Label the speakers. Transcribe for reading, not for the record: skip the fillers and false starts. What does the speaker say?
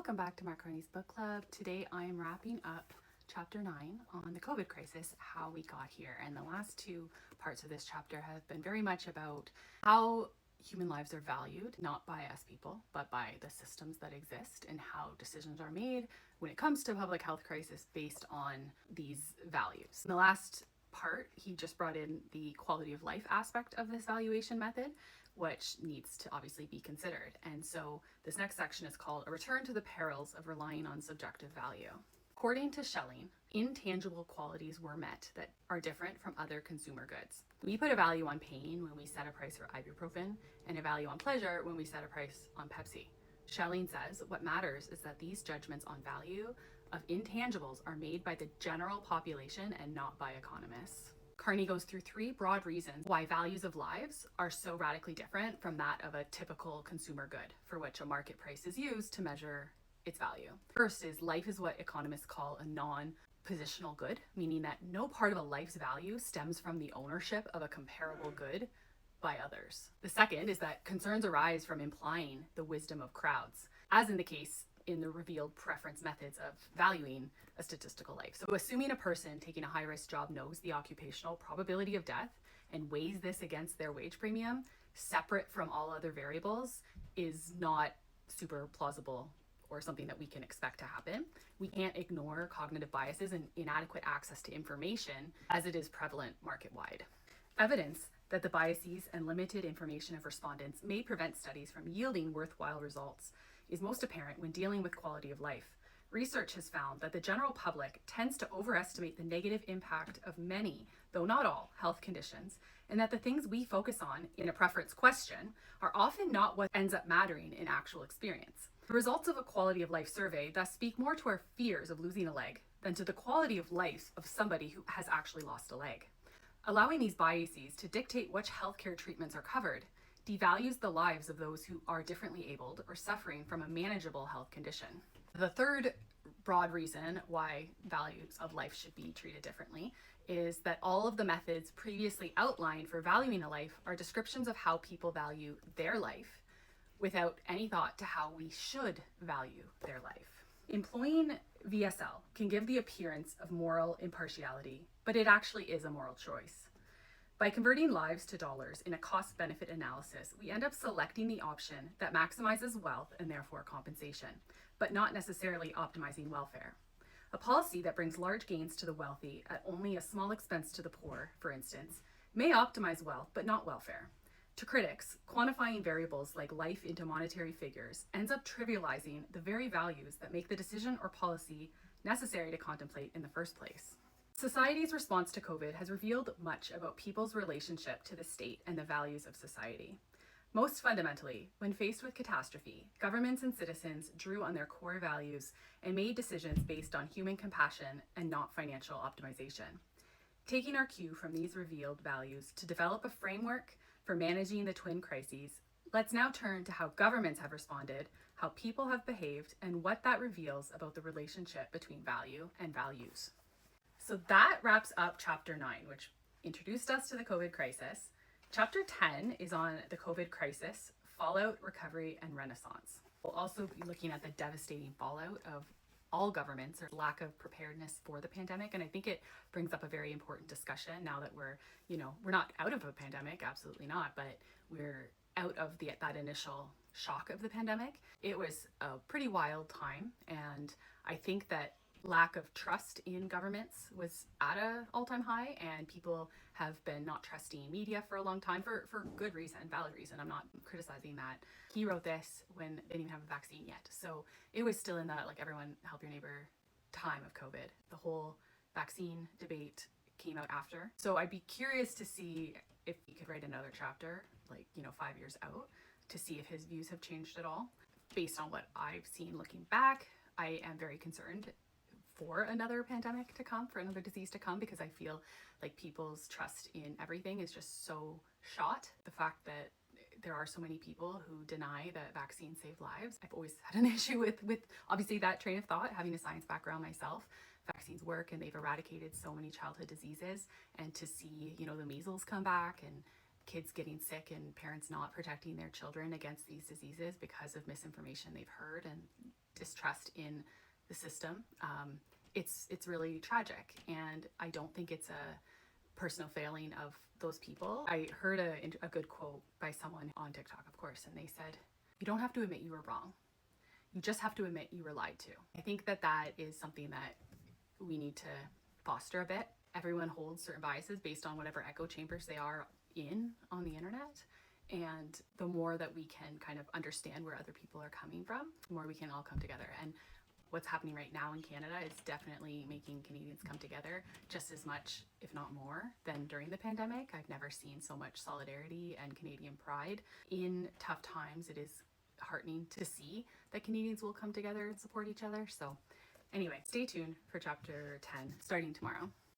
Speaker 1: Welcome back to Mark Carney's book club. Today I am wrapping up chapter 9 on the COVID crisis, how we got here. And the last two parts of this chapter have been very much about how human lives are valued, not by us people, but by the systems that exist, and how decisions are made when it comes to public health crisis based on these values. In the last part, he just brought in the quality of life aspect of this valuation method, which needs to obviously be considered. And so this next section is called A Return to the Perils of Relying on Subjective Value. According to Schelling, intangible qualities were met that are different from other consumer goods. We put a value on pain when we set a price for ibuprofen, and a value on pleasure when we set a price on Pepsi. Schelling says what matters is that these judgments on value of intangibles are made by the general population and not by economists. Carney goes through three broad reasons why values of lives are so radically different from that of a typical consumer good, for which a market price is used to measure its value. First is life is what economists call a non-positional good, meaning that no part of a life's value stems from the ownership of a comparable good by others. The second is that concerns arise from implying the wisdom of crowds, as in the case in the revealed preference methods of valuing a statistical life. So assuming a person taking a high-risk job knows the occupational probability of death and weighs this against their wage premium, separate from all other variables, is not super plausible or something that we can expect to happen. We can't ignore cognitive biases and inadequate access to information as it is prevalent market-wide. Evidence that the biases and limited information of respondents may prevent studies from yielding worthwhile results is most apparent when dealing with quality of life. Research has found that the general public tends to overestimate the negative impact of many, though not all, health conditions, and that the things we focus on in a preference question are often not what ends up mattering in actual experience. The results of a quality of life survey thus speak more to our fears of losing a leg than to the quality of life of somebody who has actually lost a leg. Allowing these biases to dictate which healthcare treatments are covered devalues the lives of those who are differently abled or suffering from a manageable health condition. The third broad reason why values of life should be treated differently is that all of the methods previously outlined for valuing a life are descriptions of how people value their life without any thought to how we should value their life. Employing VSL can give the appearance of moral impartiality, but it actually is a moral choice. By converting lives to dollars in a cost-benefit analysis, we end up selecting the option that maximizes wealth and therefore compensation, but not necessarily optimizing welfare. A policy that brings large gains to the wealthy at only a small expense to the poor, for instance, may optimize wealth but not welfare. To critics, quantifying variables like life into monetary figures ends up trivializing the very values that make the decision or policy necessary to contemplate in the first place. Society's response to COVID has revealed much about people's relationship to the state and the values of society. Most fundamentally, when faced with catastrophe, governments and citizens drew on their core values and made decisions based on human compassion and not financial optimization. Taking our cue from these revealed values to develop a framework for managing the twin crises, let's now turn to how governments have responded, how people have behaved, and what that reveals about the relationship between value and values. So that wraps up chapter 9, which introduced us to the COVID crisis. Chapter 10 is on the COVID crisis, fallout, recovery, and renaissance. We'll also be looking at the devastating fallout of all governments or lack of preparedness for the pandemic. And I think it brings up a very important discussion now that we're not out of a pandemic, absolutely not, but we're out of that initial shock of the pandemic. It was a pretty wild time. And I think that lack of trust in governments was at an all-time high, and people have been not trusting media for a long time for good reason, valid reason. I'm not criticizing that. He wrote this when they didn't even have a vaccine yet. So it was still in that everyone help your neighbor time of COVID. The whole vaccine debate came out after. So I'd be curious to see if he could write another chapter, 5 years out, to see if his views have changed at all. Based on what I've seen looking back, I am very concerned for another pandemic to come, for another disease to come, because I feel like people's trust in everything is just so shot. The fact that there are so many people who deny that vaccines save lives. I've always had an issue with obviously that train of thought, having a science background myself. Vaccines work and they've eradicated so many childhood diseases, and to see, the measles come back and kids getting sick and parents not protecting their children against these diseases because of misinformation they've heard and distrust in the system. It's really tragic, and I don't think it's a personal failing of those people. I heard a good quote by someone on TikTok, of course, and they said, "You don't have to admit you were wrong. You just have to admit you were lied to." I think that is something that we need to foster a bit. Everyone holds certain biases based on whatever echo chambers they are in on the internet. And the more that we can kind of understand where other people are coming from, the more we can all come together. And what's happening right now in Canada is definitely making Canadians come together just as much, if not more, than during the pandemic. I've never seen so much solidarity and Canadian pride. In tough times, it is heartening to see that Canadians will come together and support each other. So anyway, stay tuned for chapter 10 starting tomorrow.